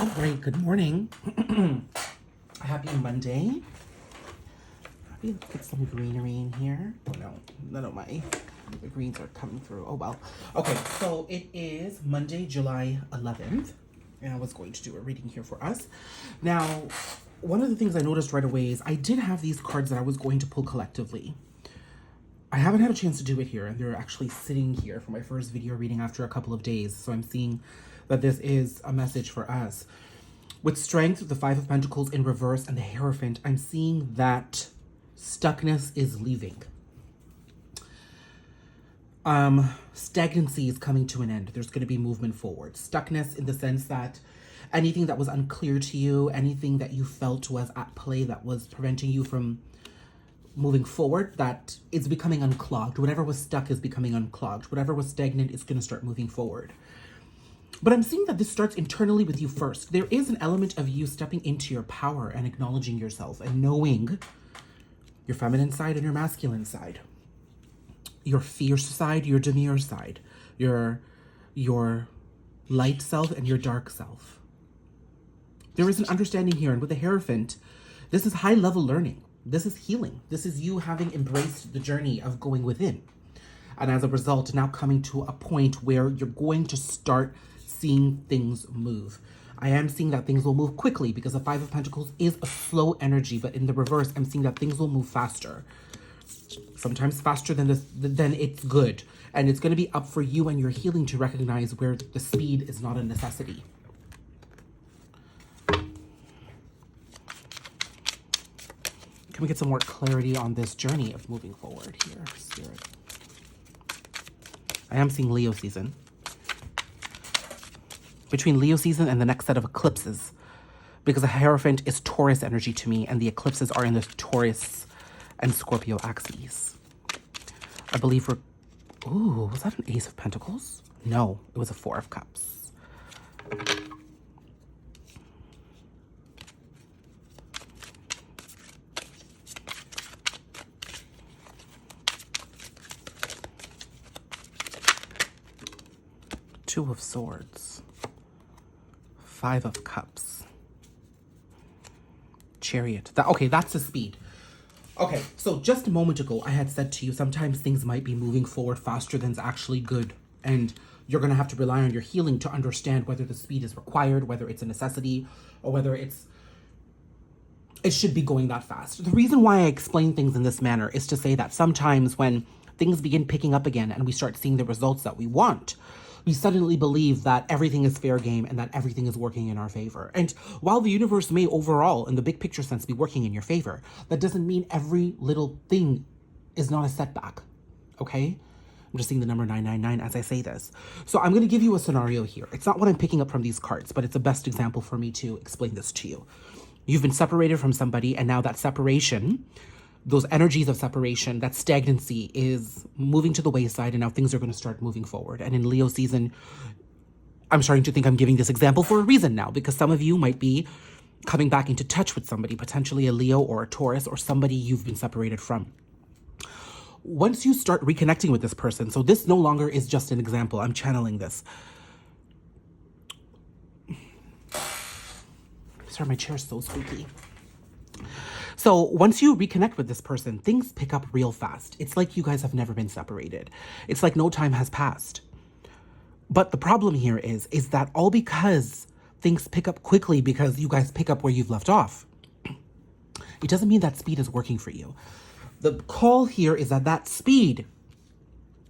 All right, good morning. Happy Monday. Let's get some greenery in here. Oh no, none of the greens are coming through. Oh well. Okay, so it is Monday, July 11th. And I was going to do a reading here for us. Now, one of the things I noticed right away is I did have these cards that I was going to pull collectively. I haven't had a chance to do it here, and they're actually sitting here for my first video reading after a couple of days. So I'm seeing that this is a message for us. With Strength, the Five of Pentacles in reverse, and the Hierophant, I'm seeing that stuckness is leaving. Stagnancy is coming to an end. There's going to be movement forward. Stuckness in the sense that anything that was unclear to you, anything that you felt was at play that was preventing you from moving forward, that is becoming unclogged. Whatever was stuck is becoming unclogged. Whatever was stagnant is going to start moving forward. But I'm seeing that this starts internally with you first. There is an element of you stepping into your power and acknowledging yourself and knowing your feminine side and your masculine side, your fierce side, your demure side, your light self and your dark self. There is an understanding here, and with the Hierophant, this is high level learning. This is healing. This is you having embraced the journey of going within. And as a result, now coming to a point where you're going to start seeing things move. I am seeing that things will move quickly because the Five of Pentacles is a slow energy, but in the reverse, I'm seeing that things will move faster. Sometimes faster than it's good. And it's going to be up for you and your healing to recognize where the speed is not a necessity. Can we get some more clarity on this journey of moving forward here, Spirit? I am seeing Leo season. Between Leo season and the next set of eclipses, because the Hierophant is Taurus energy to me, and the eclipses are in the Taurus and Scorpio axes. I believe we're... Ooh, was that an Ace of Pentacles? No, it was a Four of Cups. Two of Swords. Five of Cups. Chariot. Okay, that's the speed. Okay, so just a moment ago, I had said to you, sometimes things might be moving forward faster than's actually good. And you're going to have to rely on your healing to understand whether the speed is required, whether it's a necessity, or whether it should be going that fast. The reason why I explain things in this manner is to say that sometimes when things begin picking up again and we start seeing the results that we want, we suddenly believe that everything is fair game and that everything is working in our favor. And while the universe may overall, in the big picture sense, be working in your favor, that doesn't mean every little thing is not a setback, okay? I'm just seeing the number 999 as I say this. So I'm going to give you a scenario here. It's not what I'm picking up from these cards, but it's the best example for me to explain this to you. You've been separated from somebody, and now that separation, those energies of separation, that stagnancy is moving to the wayside, and now things are going to start moving forward. And in Leo season, I'm starting to think I'm giving this example for a reason now, because some of you might be coming back into touch with somebody, potentially a Leo or a Taurus or somebody you've been separated from. Once you start reconnecting with this person, so this no longer is just an example, I'm channeling this. Sorry, my chair is so squeaky. So once you reconnect with this person, things pick up real fast. It's like you guys have never been separated. It's like no time has passed. But the problem here is that all because things pick up quickly because you guys pick up where you've left off, it doesn't mean that speed is working for you. The call here is that speed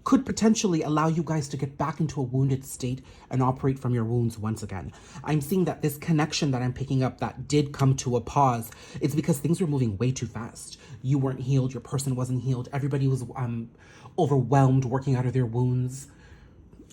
could potentially allow you guys to get back into a wounded state and operate from your wounds once again. I'm seeing that this connection that I'm picking up that did come to a pause, it's because things were moving way too fast. You weren't healed, your person wasn't healed, everybody was overwhelmed working out of their wounds,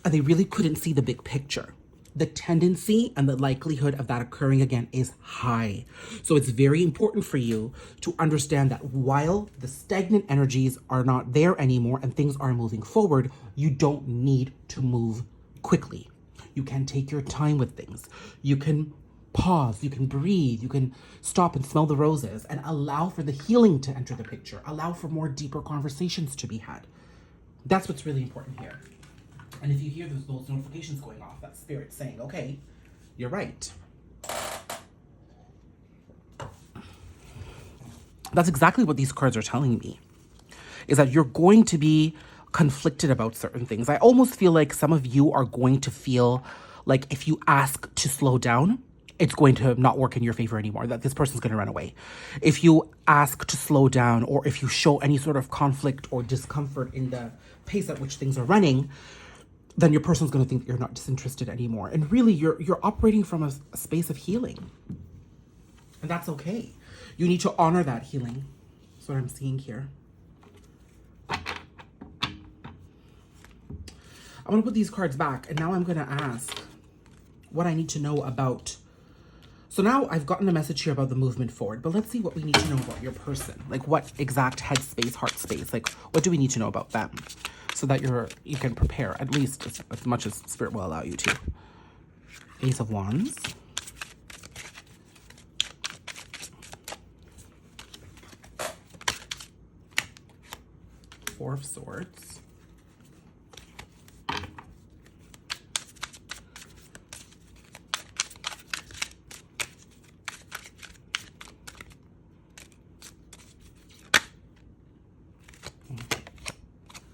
and they really couldn't see the big picture. The tendency and the likelihood of that occurring again is high. So it's very important for you to understand that while the stagnant energies are not there anymore and things are moving forward, you don't need to move quickly. You can take your time with things. You can pause, you can breathe, you can stop and smell the roses and allow for the healing to enter the picture. Allow for more deeper conversations to be had. That's what's really important here. And if you hear those notifications going off, that's spirit saying, okay, you're right. That's exactly what these cards are telling me, is that you're going to be conflicted about certain things. I almost feel like some of you are going to feel like if you ask to slow down, it's going to not work in your favor anymore, that this person's going to run away. If you ask to slow down, or if you show any sort of conflict or discomfort in the pace at which things are running, then your person's going to think that you're not disinterested anymore. And really, you're operating from a space of healing. And that's okay. You need to honor that healing. That's what I'm seeing here. I'm going to put these cards back, and now I'm going to ask what I need to know about. So now I've gotten a message here about the movement forward, but let's see what we need to know about your person. Like what exact head space, heart space, like what do we need to know about them so that you can prepare at least as much as Spirit will allow you to. Ace of Wands. Four of Swords.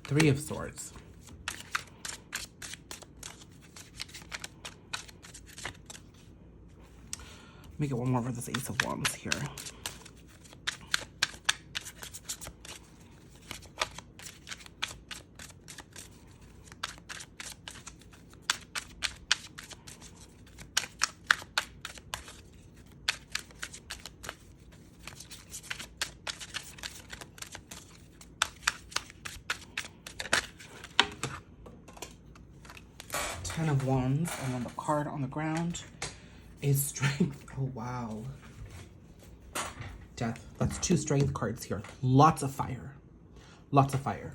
Three of Swords. Let me get one more for this Ace of Wands here. Ten of Wands, and then the card on the ground is Strength. Oh, wow. Death. That's two Strength cards here. Lots of fire. Lots of fire.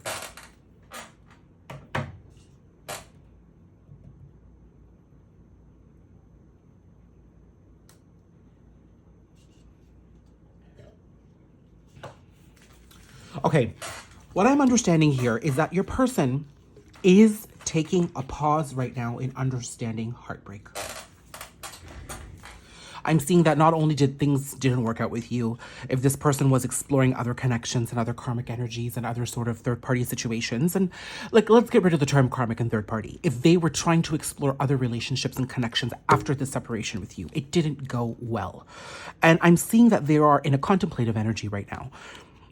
Okay, what I'm understanding here is that your person is taking a pause right now in understanding heartbreak. I'm seeing that not only didn't work out with you, if this person was exploring other connections and other karmic energies and other sort of third-party situations, and like, let's get rid of the term karmic and third party. If they were trying to explore other relationships and connections after the separation with you, it didn't go well. And I'm seeing that they are in a contemplative energy right now.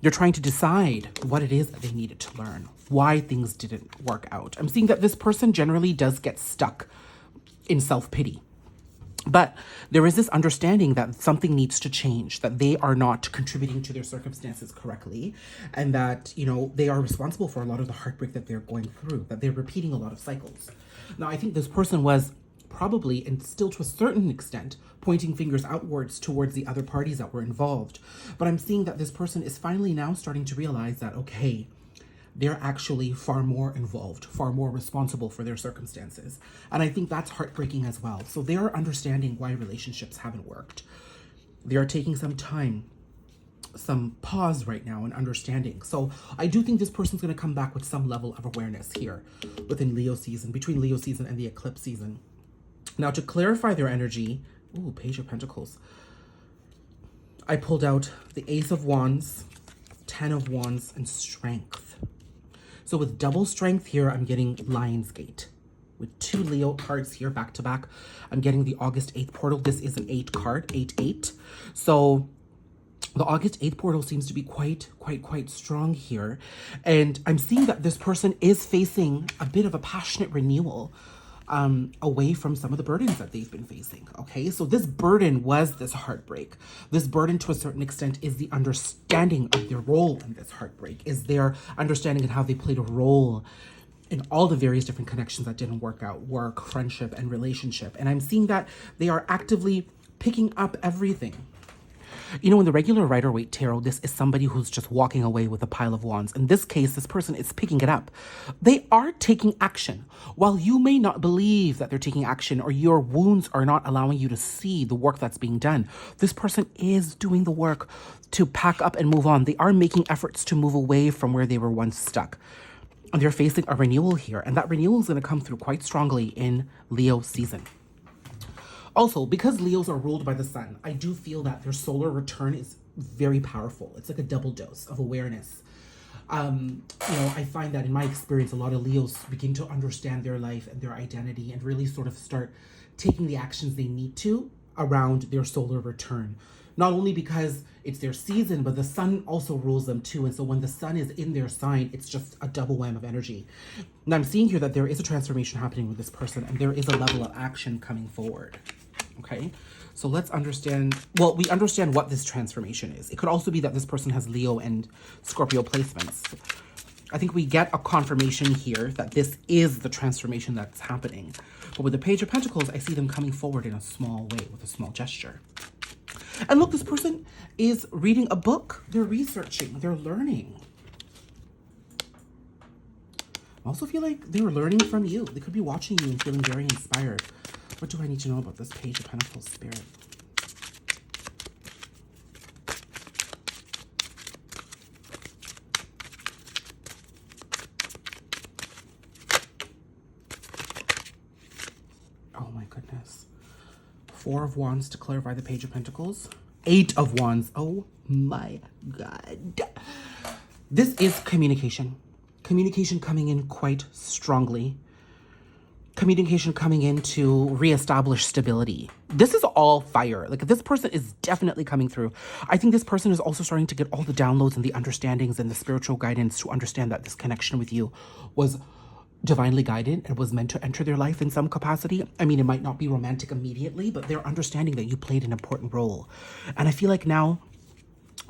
They're trying to decide what it is that they needed to learn, why things didn't work out. I'm seeing that this person generally does get stuck in self-pity. But there is this understanding that something needs to change, that they are not contributing to their circumstances correctly, and that, you know, they are responsible for a lot of the heartbreak that they're going through, that they're repeating a lot of cycles. Now, I think this person was probably, and still to a certain extent, pointing fingers outwards towards the other parties that were involved. But I'm seeing that this person is finally now starting to realize that, okay, they're actually far more involved, far more responsible for their circumstances. And I think that's heartbreaking as well. So they are understanding why relationships haven't worked. They are taking some time, some pause right now and understanding. So I do think this person's going to come back with some level of awareness here within Leo season, between Leo season and the eclipse season. Now, to clarify their energy, ooh, Page of Pentacles. I pulled out the Ace of Wands, 10 of Wands, and Strength. So with double Strength here, I'm getting Lion's Gate. With two Leo cards here back to back, I'm getting the August 8th portal. This is an 8 card, 8-8. So the August 8th portal seems to be quite strong here. And I'm seeing that this person is facing a bit of a passionate renewal away from some of the burdens that they've been facing, okay? So this burden was this heartbreak. This burden, to a certain extent, is the understanding of their role in this heartbreak, is their understanding and how they played a role in all the various different connections that didn't work out, work, friendship, and relationship. And I'm seeing that they are actively picking up everything. You know, in the regular Rider-Waite Tarot, this is somebody who's just walking away with a pile of wands. In this case, this person is picking it up. They are taking action. While you may not believe that they're taking action, or your wounds are not allowing you to see the work that's being done, this person is doing the work to pack up and move on. They are making efforts to move away from where they were once stuck. And they're facing a renewal here, and that renewal is going to come through quite strongly in Leo season. Also, because Leos are ruled by the sun, I do feel that their solar return is very powerful. It's like a double dose of awareness. I find that in my experience, a lot of Leos begin to understand their life and their identity and really sort of start taking the actions they need to around their solar return. Not only because it's their season, but the sun also rules them too. And so when the sun is in their sign, it's just a double wham of energy. And I'm seeing here that there is a transformation happening with this person and there is a level of action coming forward. Okay, so let's understand, well, we understand what this transformation is. It could also be that this person has Leo and Scorpio placements. I think we get a confirmation here that this is the transformation that's happening. But with the Page of Pentacles, I see them coming forward in a small way with a small gesture. And look, this person is reading a book. They're researching, they're learning. I also feel like they were learning from you. They could be watching you and feeling very inspired. What do I need to know about this Page of Pentacles spirit? Oh my goodness. 4 of Wands to clarify the Page of Pentacles. 8 of Wands. Oh my God. This is communication. Communication coming in quite strongly. Communication coming in to reestablish stability. This is all fire. Like, this person is definitely coming through. I think this person is also starting to get all the downloads and the understandings and the spiritual guidance to understand that this connection with you was divinely guided and was meant to enter their life in some capacity. I mean, it might not be romantic immediately, but they're understanding that you played an important role. And I feel like now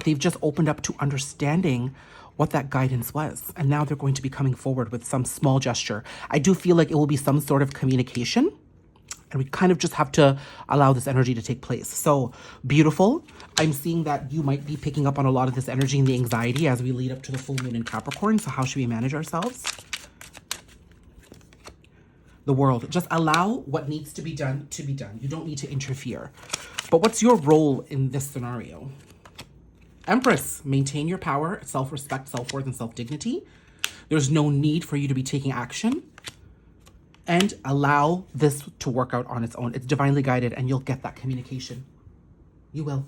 they've just opened up to understanding what that guidance was. And now they're going to be coming forward with some small gesture. I do feel like it will be some sort of communication. And we kind of just have to allow this energy to take place. So beautiful. I'm seeing that you might be picking up on a lot of this energy and the anxiety as we lead up to the full moon in Capricorn. So how should we manage ourselves? The World. Just allow what needs to be done to be done. You don't need to interfere. But what's your role in this scenario? Empress, maintain your power, self-respect, self-worth, and self-dignity. There's no need for you to be taking action. And allow this to work out on its own. It's divinely guided and you'll get that communication. You will.